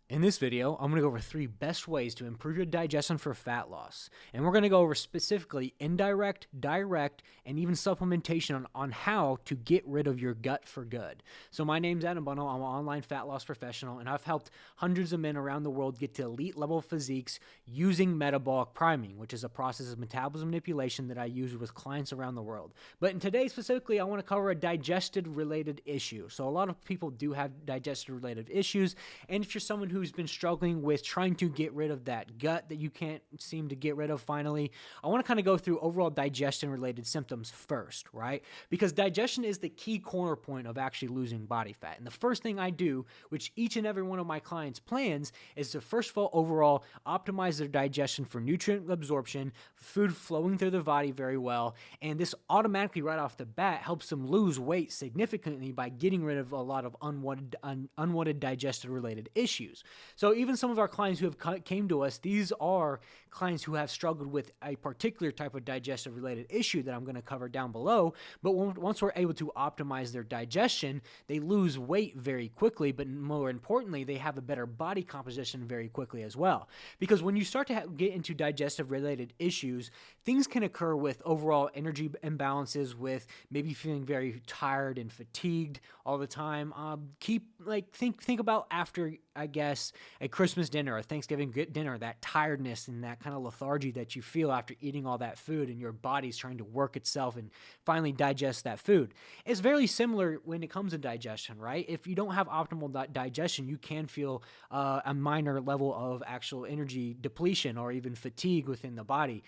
In this video, I'm going to go over 3 best ways to improve your digestion for fat loss. And we're going to go over specifically indirect, direct, and even supplementation on how to get rid of your gut for good. So my name's Adam Bunnell. I'm an online fat loss professional, and I've helped hundreds of men around the world get to elite level physiques using metabolic priming, which is a process of metabolism manipulation that I use with clients around the world. But in today specifically, I want to cover a digestion-related issue. So a lot of people do have digestion-related issues, and if you're someone who's been struggling with trying to get rid of that gut that you can't seem to get rid of finally, I want to kind of go through overall digestion related symptoms first, right? Because digestion is the key corner point of actually losing body fat. And the first thing I do, which each and every one of my clients plans, is to first of all overall optimize their digestion for nutrient absorption, food flowing through the body very well, and this automatically right off the bat helps them lose weight significantly by getting rid of a lot of unwanted digestion related issues. So even some of our clients who have came to us, these are clients who have struggled with a particular type of digestive related issue that I'm going to cover down below. But once we're able to optimize their digestion, they lose weight very quickly, but more importantly, they have a better body composition very quickly as well. Because when you start to get into digestive related issues, things can occur with overall energy imbalances, with maybe feeling very tired and fatigued all the time. Think about after, I guess, a Christmas dinner or Thanksgiving dinner, that tiredness and that kind of lethargy that you feel after eating all that food and your body's trying to work itself and finally digest that food. It's very similar when it comes to digestion, right? If you don't have optimal digestion, you can feel a minor level of actual energy depletion or even fatigue within the body,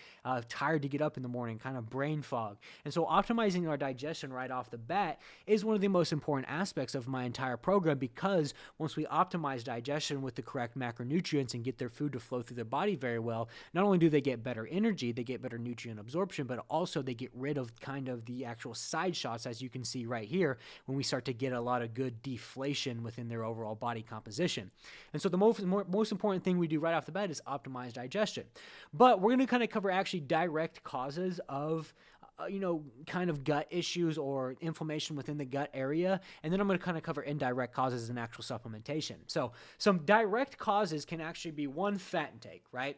tired to get up in the morning, kind of brain fog. And so optimizing our digestion right off the bat is one of the most important aspects of my entire program, because once we optimize digestion with the correct macronutrients and get their food to flow through their body very well, not only do they get better energy, they get better nutrient absorption, but also they get rid of kind of the actual side shots, as you can see right here, when we start to get a lot of good deflation within their overall body composition. And so the most important thing we do right off the bat is optimize digestion. But we're going to kind of cover actually direct causes of kind of gut issues or inflammation within the gut area. And then I'm going to kind of cover indirect causes and actual supplementation. So some direct causes can actually be one, fat intake, right?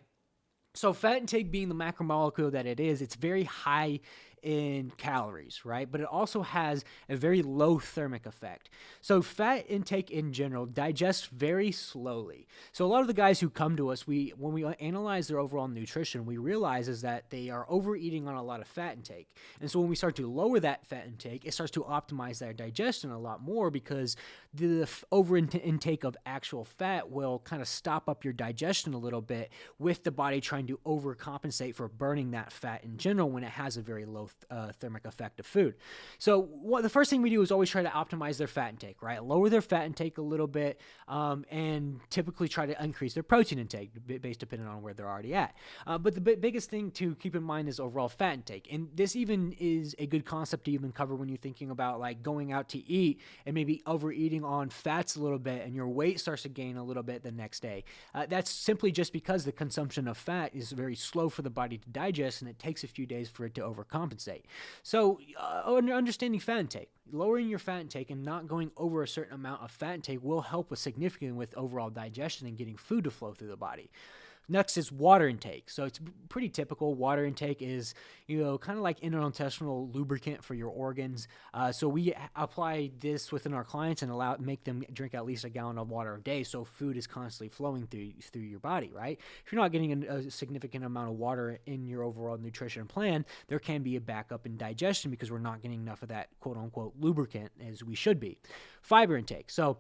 So fat intake being the macromolecule that it is, it's very high in calories, right? But it also has a very low thermic effect. So fat intake in general digests very slowly. So a lot of the guys who come to us, when we analyze their overall nutrition, we realize is that they are overeating on a lot of fat intake. And so when we start to lower that fat intake, it starts to optimize their digestion a lot more, because the over intake of actual fat will kind of stop up your digestion a little bit, with the body trying to overcompensate for burning that fat in general when it has a very low thermic effect of food. So the first thing we do is always try to optimize their fat intake, right? Lower their fat intake a little bit, and typically try to increase their protein intake based depending on where they're already at. But the biggest thing to keep in mind is overall fat intake. And this even is a good concept to even cover when you're thinking about like going out to eat and maybe overeating on fats a little bit and your weight starts to gain a little bit the next day. That's simply just because the consumption of fat is very slow for the body to digest, and it takes a few days for it to overcompensate. So understanding fat intake, lowering your fat intake and not going over a certain amount of fat intake will help with significantly with overall digestion and getting food to flow through the body. Next is water intake. So it's pretty typical. Water intake is, kind of like interintestinal lubricant for your organs. So we apply this within our clients and make them drink at least a gallon of water a day, so food is constantly flowing through your body, right? If you're not getting a significant amount of water in your overall nutrition plan, there can be a backup in digestion because we're not getting enough of that quote-unquote lubricant as we should be. Fiber intake. So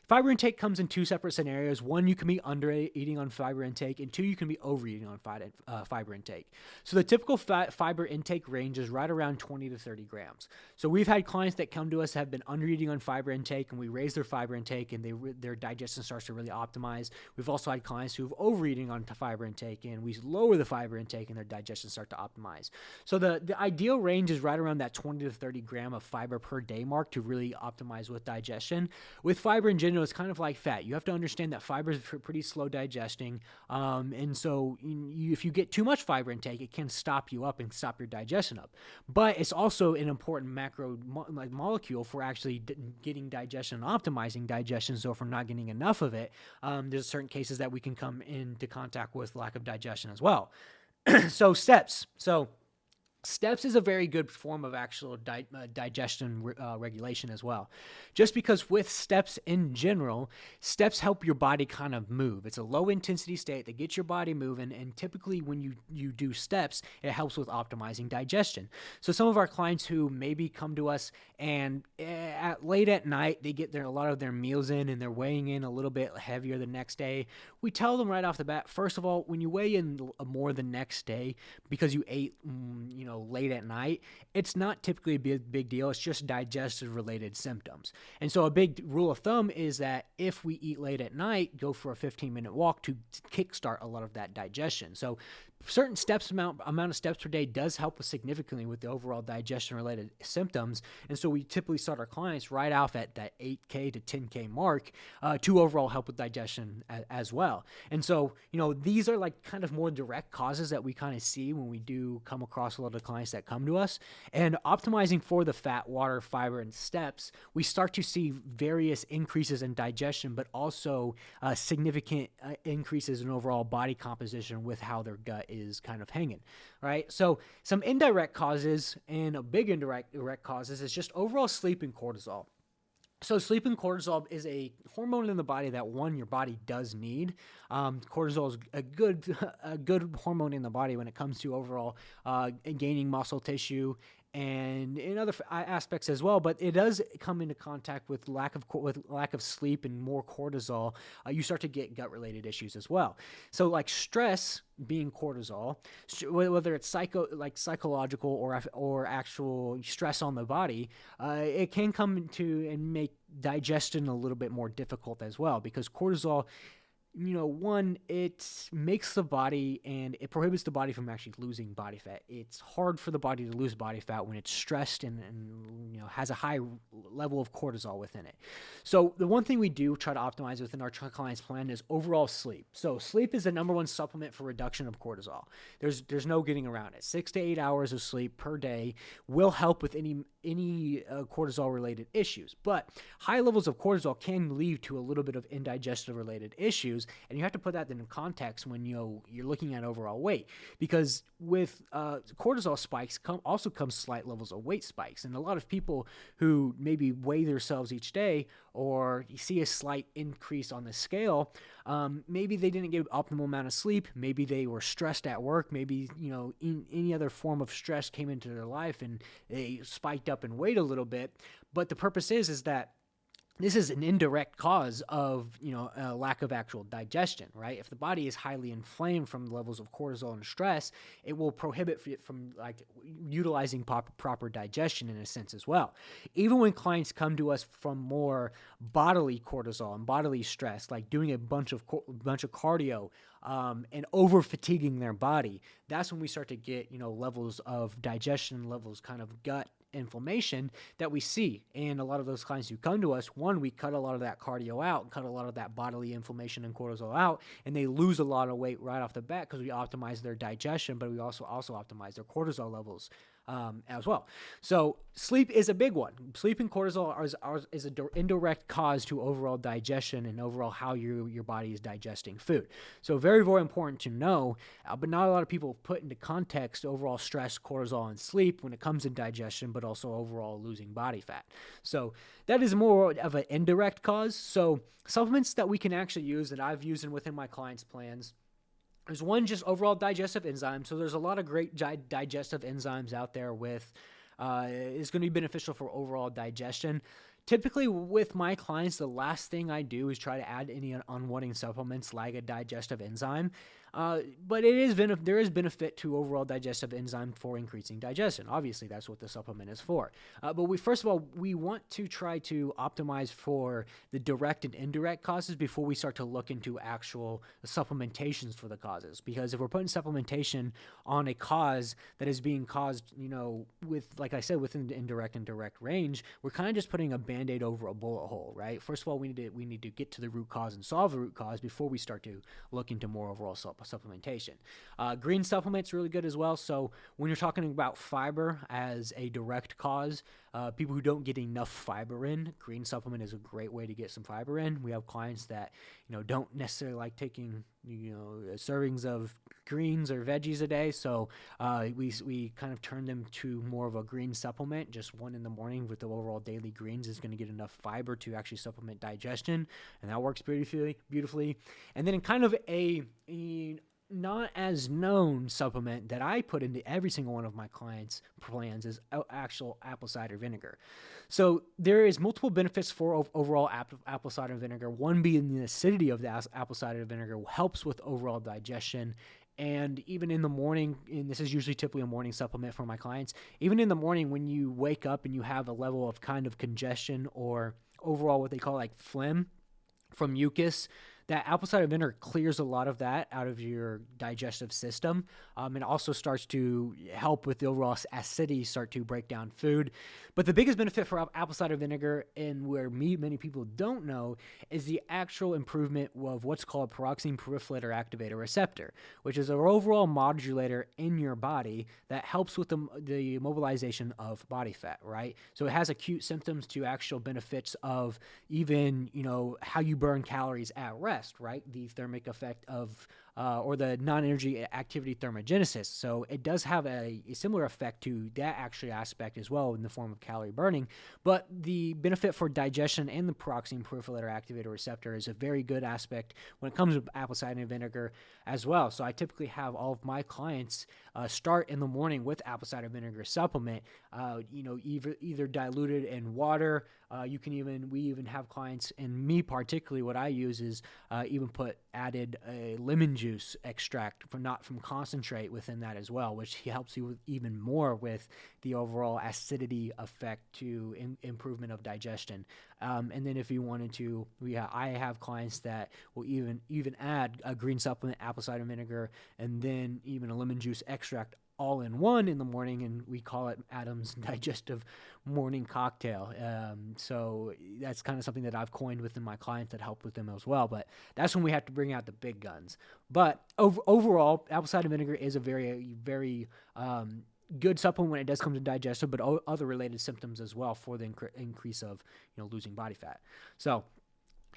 fiber intake comes in 2 separate scenarios. One, you can be under eating on fiber intake, and 2, you can be overeating on fiber intake. So the typical fiber intake range is right around 20 to 30 grams. So we've had clients that come to us that have been under eating on fiber intake, and we raise their fiber intake, and their digestion starts to really optimize. We've also had clients who've overeating on fiber intake, and we lower the fiber intake, and their digestion start to optimize. So the ideal range is right around that 20 to 30 gram of fiber per day mark to really optimize with digestion. With fiber in general, it's kind of like fat. You have to understand that fiber is pretty slow digesting. And so if you get too much fiber intake, it can stop you up and stop your digestion up. But it's also an important macro molecule for actually getting digestion and optimizing digestion. So if we're not getting enough of it, there's certain cases that we can come into contact with lack of digestion as well. So steps. Steps is a very good form of actual digestion regulation as well. Just because with steps in general, steps help your body kind of move. It's a low intensity state that gets your body moving, and typically when you do steps, it helps with optimizing digestion. So some of our clients who maybe come to us and late at night, they get a lot of their meals in and they're weighing in a little bit heavier the next day. We tell them right off the bat, first of all, when you weigh in more the next day because you ate, late at night, it's not typically a big deal. It's just digestive related symptoms. And so a big rule of thumb is that if we eat late at night, go for a 15-minute walk to kickstart a lot of that digestion. So certain amount of steps per day does help us significantly with the overall digestion related symptoms. And so we typically start our clients right off at that 8K to 10K mark to overall help with digestion as well. And so, these are like kind of more direct causes that we kind of see when we do come across a lot of clients that come to us. And optimizing for the fat, water, fiber, and steps, we start to see various increases in digestion, but also significant increases in overall body composition with how their gut is kind of hanging, right? So some indirect causes, and a big indirect causes is just overall sleep and cortisol. So sleep and cortisol is a hormone in the body that, one, your body does need. Cortisol is a good hormone in the body when it comes to overall gaining muscle tissue and in other aspects as well, but it does come into contact with lack of sleep and more cortisol. You start to get gut-related issues as well. So like stress being cortisol, whether it's psychological or actual stress on the body, it can come to and make digestion a little bit more difficult as well, because cortisol, one, it makes the body and it prohibits the body from actually losing body fat. It's hard for the body to lose body fat when it's stressed and has a high level of cortisol within it. So the one thing we do try to optimize within our client's plan is overall sleep. So sleep is the number one supplement for reduction of cortisol. There's no getting around it. 6 to 8 hours of sleep per day will help with any cortisol related issues, but high levels of cortisol can lead to a little bit of indigestion related issues. And you have to put that in context when you're looking at overall weight, because with cortisol spikes also comes slight levels of weight spikes. And a lot of people who maybe weigh themselves each day or you see a slight increase on the scale, maybe they didn't get optimal amount of sleep, maybe they were stressed at work, maybe any other form of stress came into their life and they spiked up in weight a little bit. But the purpose is that this is an indirect cause of, a lack of actual digestion, right? If the body is highly inflamed from levels of cortisol and stress, it will prohibit it from utilizing proper digestion in a sense as well. Even when clients come to us from more bodily cortisol and bodily stress, like doing a bunch of cardio and over fatiguing their body, that's when we start to get, levels of digestion, levels kind of gut inflammation that we see. And a lot of those clients who come to us, one, we cut a lot of that cardio out and cut a lot of that bodily inflammation and cortisol out, and they lose a lot of weight right off the bat because we optimize their digestion, but we also optimize their cortisol levels as well. So sleep is a big one. Sleep and cortisol is an indirect cause to overall digestion and overall how your body is digesting food. So very, very important to know, but not a lot of people put into context overall stress, cortisol, and sleep when it comes to digestion, but also overall losing body fat. So that is more of an indirect cause. So supplements that we can actually use that I've used within my clients' plans, there's one, just overall digestive enzymes. So there's a lot of great digestive enzymes out there with is going to be beneficial for overall digestion. Typically with my clients, the last thing I do is try to add any unwanted supplements like a digestive enzyme. But there is benefit to overall digestive enzyme for increasing digestion. Obviously, that's what the supplement is for. But first of all, we want to try to optimize for the direct and indirect causes before we start to look into actual supplementations for the causes. Because if we're putting supplementation on a cause that is being caused, with, like I said, within the indirect and direct range, we're kind of just putting a Band-Aid over a bullet hole, right? First of all, we need to get to the root cause and solve the root cause before we start to look into more overall supplementation. Green supplements are really good as well. So when you're talking about fiber as a direct cause, people who don't get enough fiber in, green supplement is a great way to get some fiber in. We have clients that, don't necessarily like taking, servings of greens or veggies a day. So we kind of turn them to more of a green supplement. Just one in the morning with the overall daily greens is going to get enough fiber to actually supplement digestion. And that works beautifully. And then in kind of a not as known supplement that I put into every single one of my clients' plans is actual apple cider vinegar. So there is multiple benefits for overall apple cider vinegar. One being the acidity of the apple cider vinegar helps with overall digestion. And even in the morning, and this is usually typically a morning supplement for my clients, even in the morning when you wake up and you have a level of kind of congestion or overall what they call like phlegm from mucus, that apple cider vinegar clears a lot of that out of your digestive system. And also starts to help with the overall acidity, start to break down food. But the biggest benefit for apple cider vinegar, and where many people don't know, is the actual improvement of what's called pyroxene periphylator activator receptor, which is an overall modulator in your body that helps with the mobilization of body fat, right? So it has acute symptoms to actual benefits of even, how you burn calories at rest, right? The thermic effect of, or the non-energy activity thermogenesis. So it does have a similar effect to that actually aspect as well in the form of calorie burning. But the benefit for digestion and the pyroxene periphylator activator receptor is a very good aspect when it comes to apple cider vinegar as well. So I typically have all of my clients start in the morning with apple cider vinegar supplement, either diluted in water. We even have clients, and me particularly, what I use is even put added lemon juice extract from concentrate within that as well, which helps you even more with the overall acidity effect to improvement of digestion. And then if you wanted to, I have clients that will even add a green supplement, apple cider vinegar, and then even a lemon juice extract all in one in the morning, and we call it Adam's digestive morning cocktail. So that's kind of something that I've coined within my clients that help with them as well. But that's when we have to bring out the big guns. But overall, apple cider vinegar is a very, very good supplement when it does come to digestion, but other related symptoms as well for the increase of losing body fat. So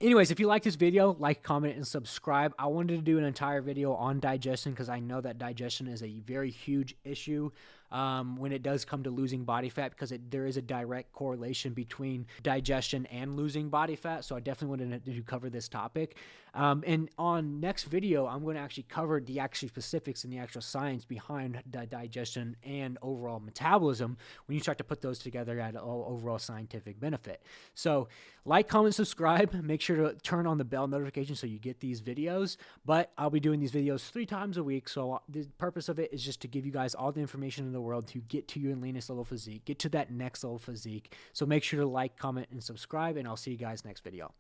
anyways, if you like this video, like, comment, and subscribe. I wanted to do an entire video on digestion because I know that digestion is a very huge issue when it does come to losing body fat, because there is a direct correlation between digestion and losing body fat. So I definitely wanted to cover this topic. And on next video, I'm going to actually cover the actual specifics and the actual science behind digestion and overall metabolism when you start to put those together at overall scientific benefit. So like, comment, subscribe. Make sure to turn on the bell notification so you get these videos. But I'll be doing these videos 3 times a week. So the purpose of it is just to give you guys all the information in the world to get to your leanest level physique, get to that next level physique. So make sure to like, comment, and subscribe, and I'll see you guys next video.